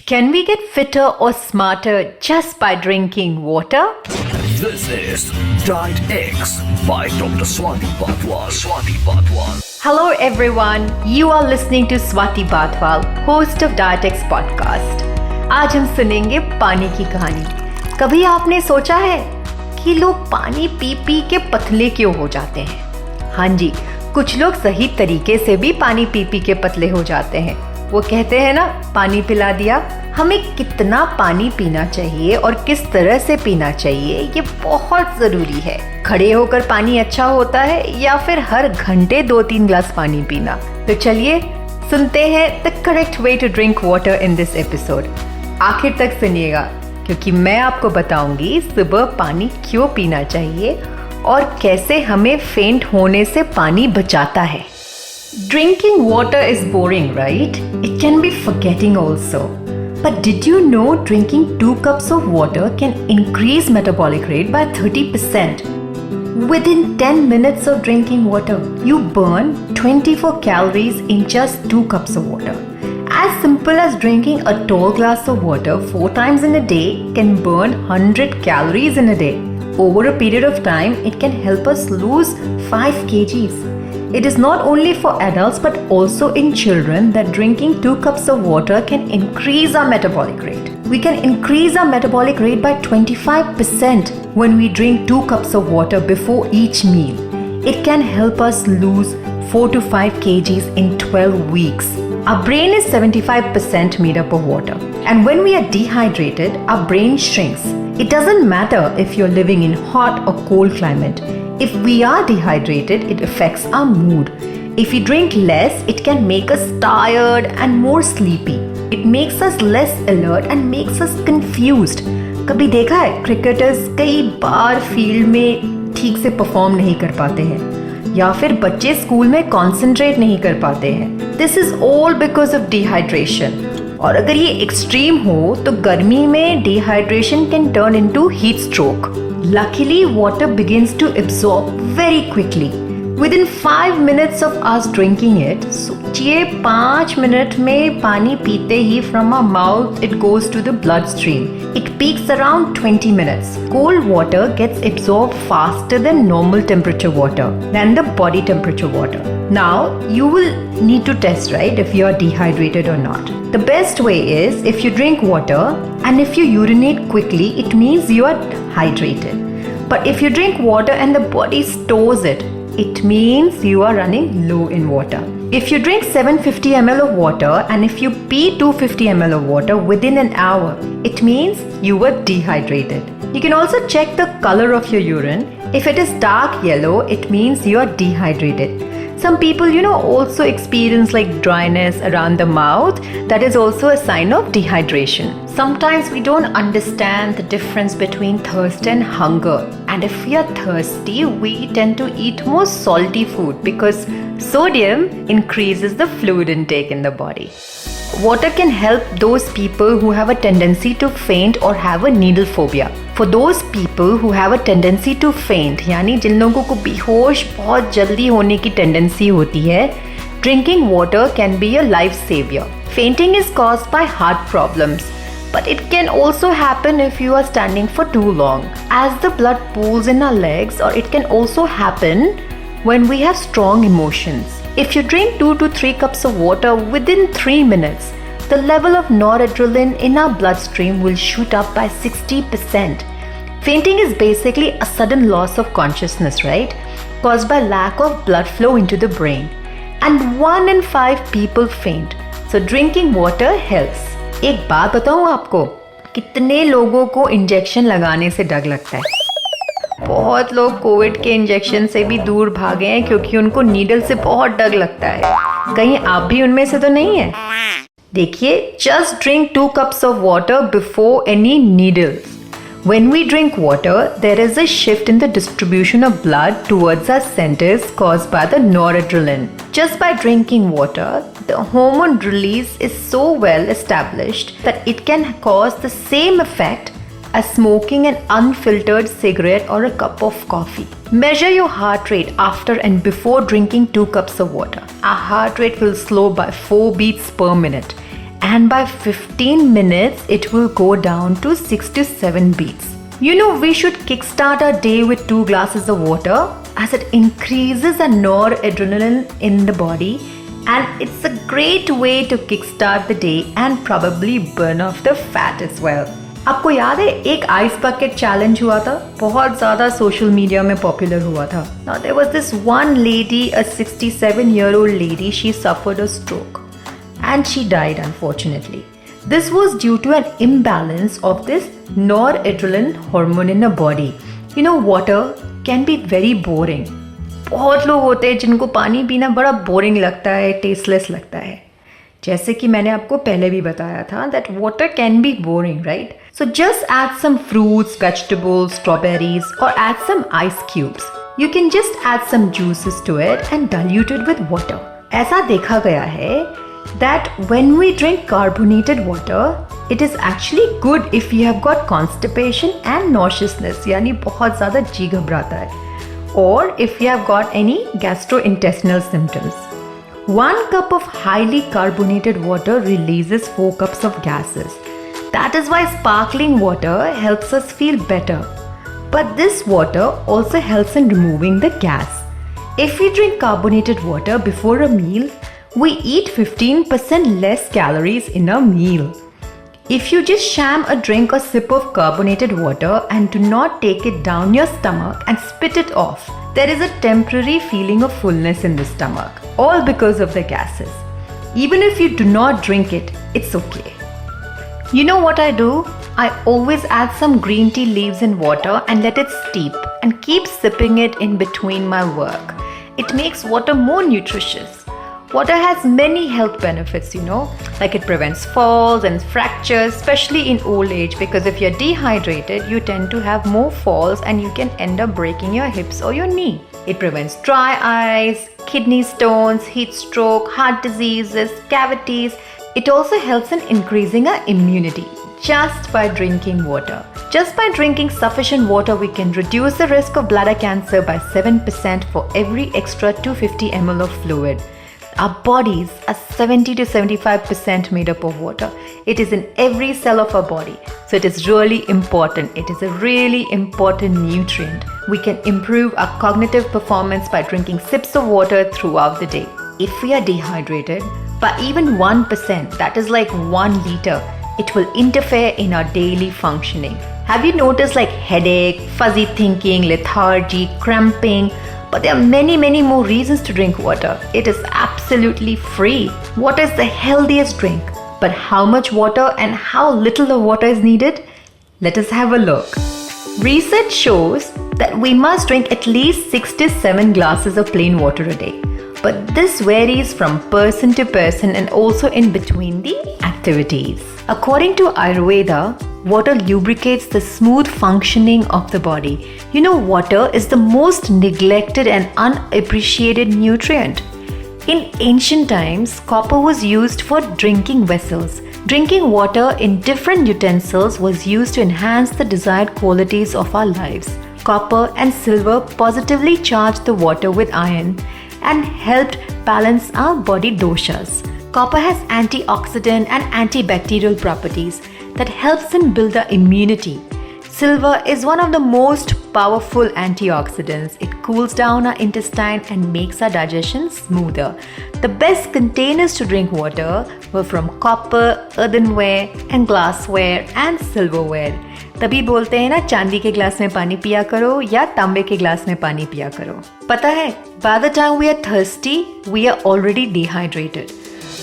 Can we get fitter or smarter just by drinking water? This is Diet X by Dr. Swati Bathwal. Swati Bathwal. Hello everyone, you are listening to Swati Bathwal, host of Diet X podcast. आज हम सुनेंगे पानी की कहानी। कभी आपने सोचा है कि लोग पानी पी पी के पतले क्यों हो जाते हैं? हाँ जी, कुछ लोग सही तरीके से भी पानी पी पी के पतले हो जाते हैं। वो कहते हैं ना, पानी पिला दिया। हमें कितना पानी पीना चाहिए और किस तरह से पीना चाहिए, ये बहुत ज़रूरी है। खड़े होकर पानी अच्छा होता है या फिर हर घंटे 2-3 ग्लास पानी पीना? तो चलिए सुनते हैं the correct way to drink water in this episode. आखिर तक सुनिएगा क्योंकि मैं आपको बताऊंगी सुबह पानी क्यों पीना चाहिए और कैसे हमें फेंट होने से पानी बचाता है। Drinking water is boring, right? It can be forgetting also. But did you know drinking 2 cups of water can increase metabolic rate by 30%? Within 10 minutes of drinking water, you burn 24 calories in just 2 cups of water. As simple as drinking a tall glass of water 4 times in a day can burn 100 calories in a day. Over a period of time, it can help us lose 5 kgs. It is not only for adults but also in children that drinking 2 cups of water can increase our metabolic rate. We can increase our metabolic rate by 25% when we drink 2 cups of water before each meal. It can help us lose 4 to 5 kgs in 12 weeks. Our brain is 75% made up of water, and when we are dehydrated, our brain shrinks. It doesn't matter if you're living in hot or cold climate. If we are dehydrated, it affects our mood. If we drink less, it can make us tired and more sleepy. It makes us less alert and makes us confused. कभी देखा है cricketers कई बार field में ठीक से perform नहीं कर पाते हैं या फिर बच्चे स्कूल में कॉन्सेंट्रेट नहीं कर पाते हैं? This is all because of dehydration. और अगर ये एक्सट्रीम हो तो गर्मी में dehydration can turn into heat stroke. Luckily, water begins to absorb very quickly. Within 5 minutes of us drinking it, सोचिए 5 मिनट में पानी पीते ही from our mouth it goes to the bloodstream. It peaks around 20 minutes. Cold water gets absorbed faster than normal temperature water, than the body temperature water. Now, you will need to test, right, if you are dehydrated or not. The best way is if you drink water and if you urinate quickly, it means you are hydrated. But if you drink water and the body stores it, it means you are running low in water. If you drink 750 ml of water and if you pee 250 ml of water within an hour, it means you were dehydrated. You can also check the color of your urine. If it is dark yellow, it means you are dehydrated. Some people, also experience like dryness around the mouth. That is also a sign of dehydration. Sometimes we don't understand the difference between thirst and hunger. And if we are thirsty, we tend to eat more salty food because sodium increases the fluid intake in the body. Water can help those people who have a tendency to faint or have a needle phobia. For those people who have a tendency to faint, यानी जिन लोगों को बेहोश बहुत जल्दी होने की tendency होती है, drinking water can be a life savior. Fainting is caused by heart problems, but it can also happen if you are standing for too long, as the blood pools in our legs, or it can also happen when we have strong emotions. If you drink 2 to 3 cups of water within 3 minutes, the level of noradrenaline in our bloodstream will shoot up by 60%. Fainting is basically a sudden loss of consciousness, right? Caused by lack of blood flow into the brain. And 1 in 5 people faint. So drinking water helps. एक बात बताऊं आपको, कितने लोगों को injection लगाने से डर लगता है? बहुत लोग कोविड के इंजेक्शन से भी दूर भागे हैं क्योंकि उनको नीडल से बहुत डर लगता है। कहीं आप भी उनमें से तो नहीं है? देखिए, just drink 2 cups of water before any needles. When we drink water, there is a shift in the distribution of blood towards our centers caused by the noradrenaline. Just by drinking water, the hormone release is so well established that it can cause the same effect as smoking an unfiltered cigarette or a cup of coffee. Measure your heart rate after and before drinking 2 cups of water. Our heart rate will slow by 4 beats per minute and by 15 minutes it will go down to 6 to 7 beats. We should kickstart our day with 2 glasses of water as it increases the noradrenaline in the body, and it's a great way to kickstart the day and probably burn off the fat as well. आपको याद है एक ice bucket challenge हुआ था, बहुत ज़्यादा social media में popular हुआ था. Now there was this one lady, a 67-year-old lady, she suffered a stroke and she died unfortunately. This was due to an imbalance of this noradrenaline hormone in her body. Water can be very boring. बहुत लोग होते हैं जिनको पानी पीना बड़ा boring लगता है, टेस्टलेस लगता है. जैसे कि मैंने आपको पहले भी बताया था that water can be boring, right? So just add some fruits, vegetables, strawberries, or add some ice cubes. You can just add some juices to it and dilute it with water. ऐसा देखा गया है that when we drink carbonated water, it is actually good if you have got constipation and nauseousness, यानी बहुत ज़्यादा जी घबराता है, or if you have got any gastrointestinal symptoms. 1 cup of highly carbonated water releases 4 cups of gases. That is why sparkling water helps us feel better. But this water also helps in removing the gas. If we drink carbonated water before a meal, we eat 15% less calories in a meal. If you just sham a drink or sip of carbonated water and do not take it down your stomach and spit it off, there is a temporary feeling of fullness in the stomach, all because of the gases. Even if you do not drink it, it's okay. You know what I do? I always add some green tea leaves in water and let it steep and keep sipping it in between my work. It makes water more nutritious. Water has many health benefits, like it prevents falls and fractures, especially in old age, because if you're dehydrated, you tend to have more falls and you can end up breaking your hips or your knee. It prevents dry eyes, kidney stones, heat stroke, heart diseases, cavities. It also helps in increasing our immunity just by drinking water. Just by drinking sufficient water, we can reduce the risk of bladder cancer by 7% for every extra 250 ml of fluid. Our bodies are 70 to 75% made up of water. It is in every cell of our body. So it is really important. It is a really important nutrient. We can improve our cognitive performance by drinking sips of water throughout the day. If we are dehydrated, by even 1%, that is like 1 liter, it will interfere in our daily functioning. Have you noticed like headache, fuzzy thinking, lethargy, cramping? But there are many more reasons to drink water. It is absolutely free. Water is the healthiest drink. But how much water and how little of water is needed? Let us have a look. Research shows that we must drink at least 6 to 7 glasses of plain water a day. But this varies from person to person and also in between the activities. According to Ayurveda, water lubricates the smooth functioning of the body. Water is the most neglected and unappreciated nutrient. In ancient times, copper was used for drinking vessels. Drinking water in different utensils was used to enhance the desired qualities of our lives. Copper and silver positively charged the water with iron and helped balance our body doshas. Copper has antioxidant and antibacterial properties that helps in build the immunity. Silver is one of the most powerful antioxidants. It cools down our intestine and makes our digestion smoother. The best containers to drink water were from copper, earthenware and glassware and silverware. तभी बोलते हैं ना, चांदी के glass में पानी पिया करो या तांबे के ग्लास में पानी पिया करो. पता है, by the time we are thirsty, we are already dehydrated.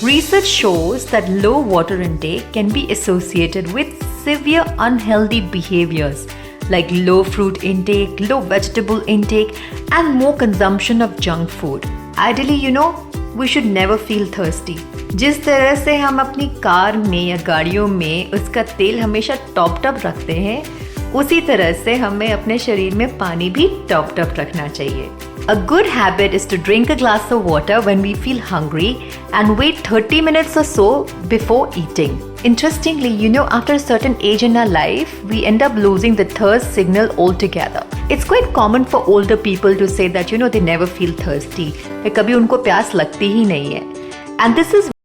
Research shows that low water intake can be associated with severe unhealthy behaviors like low fruit intake, low vegetable intake, and more consumption of junk food. Ideally, we should never feel thirsty. जिस तरह से हम अपनी car में या गाड़ियों में उसका तेल हमेशा टॉप्ड अप रखते हैं, उसी तरह से हमें अपने शरीर में पानी भी टॉप्ड अप रखना चाहिए. A good habit is to drink a glass of water when we feel hungry and wait 30 minutes or so before eating. Interestingly, after a certain age in our life, we end up losing the thirst signal altogether. It's quite common for older people to say that, they never feel thirsty. कभी उनको प्यास लगती ही नहीं है. And this is